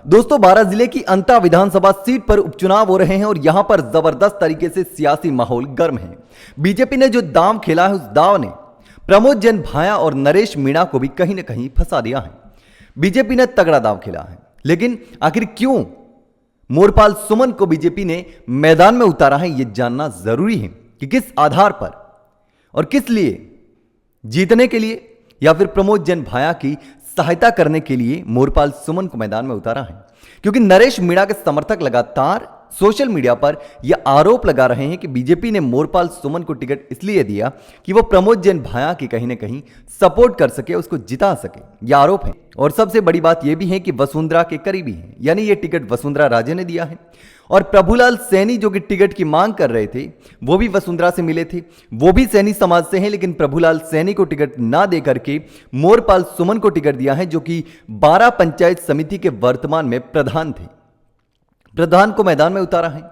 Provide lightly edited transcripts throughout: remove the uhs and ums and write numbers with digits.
दोस्तों, बारां जिले की अंता विधानसभा सीट पर उपचुनाव हो रहे हैं और यहां पर जबरदस्त तरीके से सियासी माहौल गर्म है। बीजेपी ने जो दांव खेला है, उस दांव ने प्रमोद जैन भाया और नरेश मीणा को भी कहीं ना कहीं फंसा दिया है। बीजेपी ने तगड़ा दांव खेला है, लेकिन आखिर क्यों मोरपाल सुमन को बीजेपी ने मैदान में उतारा है, यह जानना जरूरी है कि किस आधार पर और किस लिए, जीतने के लिए या फिर प्रमोद जैन भाया की सहायता करने के लिए मोरपाल सुमन को मैदान में उतारा है। क्योंकि नरेश मीणा के समर्थक लगातार सोशल मीडिया पर यह आरोप लगा रहे हैं कि बीजेपी ने मोरपाल सुमन को टिकट इसलिए दिया कि वो प्रमोद जैन भाया की कहीं ना कहीं सपोर्ट कर सके, उसको जिता सके, यह आरोप है। और सबसे बड़ी बात यह भी है कि वसुंधरा के करीबी हैं, यानी यह टिकट वसुंधरा राजे ने दिया है। और प्रभुलाल सैनी जो कि टिकट की मांग कर रहे थे, वो भी वसुंधरा से मिले थे, वो भी सैनी समाज से हैं, लेकिन प्रभुलाल सैनी को टिकट ना देकर के मोरपाल सुमन को टिकट दिया है, जो कि बारां पंचायत समिति के वर्तमान में प्रधान थे। प्रधान को मैदान में उतारा है।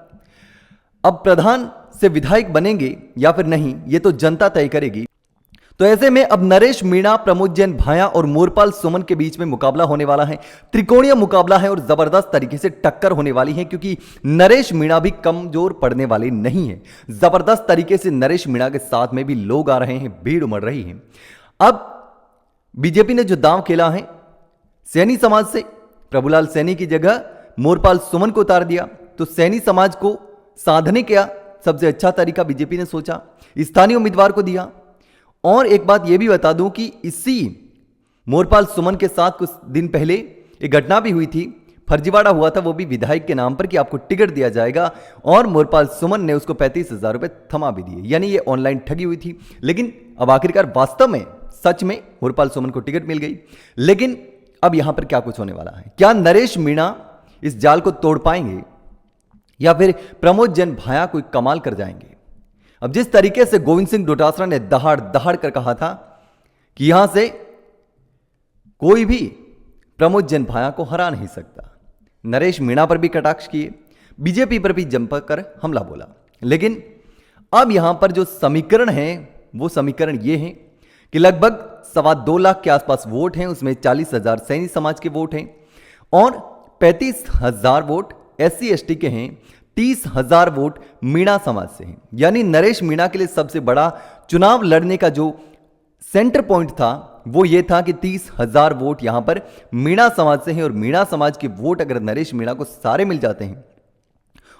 अब प्रधान से विधायक बनेंगे या फिर नहीं, यह तो जनता तय करेगी। तो ऐसे में अब नरेश मीणा, प्रमोद जैन भाया और मोरपाल सुमन के बीच में मुकाबला होने वाला है। त्रिकोणीय मुकाबला है और जबरदस्त तरीके से टक्कर होने वाली है, क्योंकि नरेश मीणा भी कमजोर पड़ने वाले नहीं है। जबरदस्त तरीके से नरेश मीणा के साथ में भी लोग आ रहे हैं, भीड़ उमड़ रही है। अब बीजेपी ने जो दांव खेला है, सैनी समाज से प्रभुलाल सैनी की जगह मोरपाल सुमन को उतार दिया, तो सैनी समाज को साधने का सबसे अच्छा तरीका बीजेपी ने सोचा, स्थानीय उम्मीदवार को दिया। और एक बात यह भी बता दूं कि इसी मोरपाल सुमन के साथ कुछ दिन पहले एक घटना भी हुई थी, फर्जीवाड़ा हुआ था, वो भी विधायक के नाम पर कि आपको टिकट दिया जाएगा, और मोरपाल सुमन ने उसको 35,000 रुपए थमा भी दिए, यानी ये ऑनलाइन ठगी हुई थी। लेकिन अब आखिरकार वास्तव में, सच में मोरपाल सुमन को टिकट मिल गई। लेकिन अब यहां पर क्या कुछ होने वाला है? क्या नरेश मीणा इस जाल को तोड़ पाएंगे या फिर प्रमोद जैन भाया कोई कमाल कर जाएंगे? अब जिस तरीके से गोविंद सिंह डोटासरा ने दहाड़ दहाड़ कर कहा था कि यहां से कोई भी प्रमोद जैन भाया को हरा नहीं सकता, नरेश मीणा पर भी कटाक्ष किए, बीजेपी पर भी जमकर हमला बोला। लेकिन अब यहां पर जो समीकरण है, वो समीकरण ये है कि लगभग 2.25 लाख के आसपास वोट हैं, उसमें 40,000 सैनी समाज के वोट हैं और 35,000 वोट SC ST के हैं, 30,000 वोट मीणा समाज से हैं। यानी नरेश मीणा के लिए सबसे बड़ा चुनाव लड़ने का जो सेंटर पॉइंट था, वो ये था कि 30,000 वोट यहां पर मीणा समाज से हैं, और मीणा समाज के वोट अगर नरेश मीणा को सारे मिल जाते हैं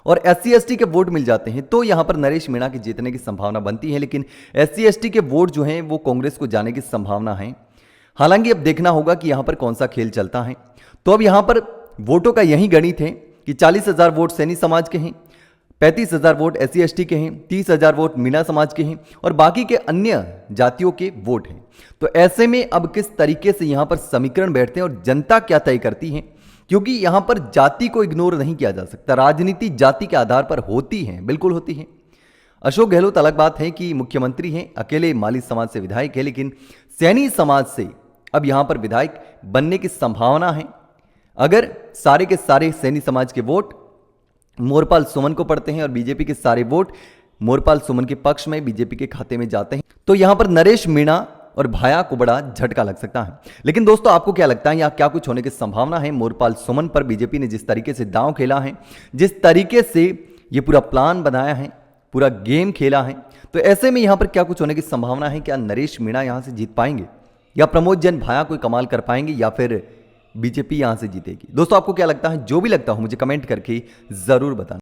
और SC ST के वोट मिल जाते हैं, तो यहां पर नरेश मीणा के जीतने की संभावना बनती है। लेकिन SC ST के वोट जो हैं, वो कांग्रेस को जाने की संभावना है। हालांकि अब देखना होगा कि यहां पर कौन सा खेल चलता है। तो अब यहां पर वोटों का यही गणित है कि 40,000 वोट सैनी समाज के हैं, 35,000 वोट SC ST के हैं, 30,000 वोट मीणा समाज के हैं और बाकी के अन्य जातियों के वोट हैं। तो ऐसे में अब किस तरीके से यहां पर समीकरण बैठते हैं और जनता क्या तय करती है, क्योंकि यहां पर जाति को इग्नोर नहीं किया जा सकता। राजनीति जाति के आधार पर होती है, बिल्कुल होती है। अशोक गहलोत अलग बात है कि मुख्यमंत्री हैं, अकेले माली समाज से विधायक है, लेकिन सैनी समाज से अब यहां पर विधायक बनने की संभावना है। अगर सारे के सारे सैनी समाज के वोट मोरपाल सुमन को पड़ते हैं और बीजेपी के सारे वोट मोरपाल सुमन के पक्ष में बीजेपी के खाते में जाते हैं, तो यहां पर नरेश मीणा और भाया को बड़ा झटका लग सकता है। लेकिन दोस्तों, आपको क्या लगता है, यहां क्या कुछ होने की संभावना है? मोरपाल सुमन पर बीजेपी ने जिस तरीके से दांव खेला है, जिस तरीके से यह पूरा प्लान बनाया है, पूरा गेम खेला है, तो ऐसे में यहां पर क्या कुछ होने की संभावना है? क्या नरेश मीणा यहां से जीत पाएंगे या प्रमोद जैन भाया कोई कमाल कर पाएंगे या फिर बीजेपी यहां से जीतेगी? दोस्तों, आपको क्या लगता है? जो भी लगता हो मुझे कमेंट करके जरूर बताना।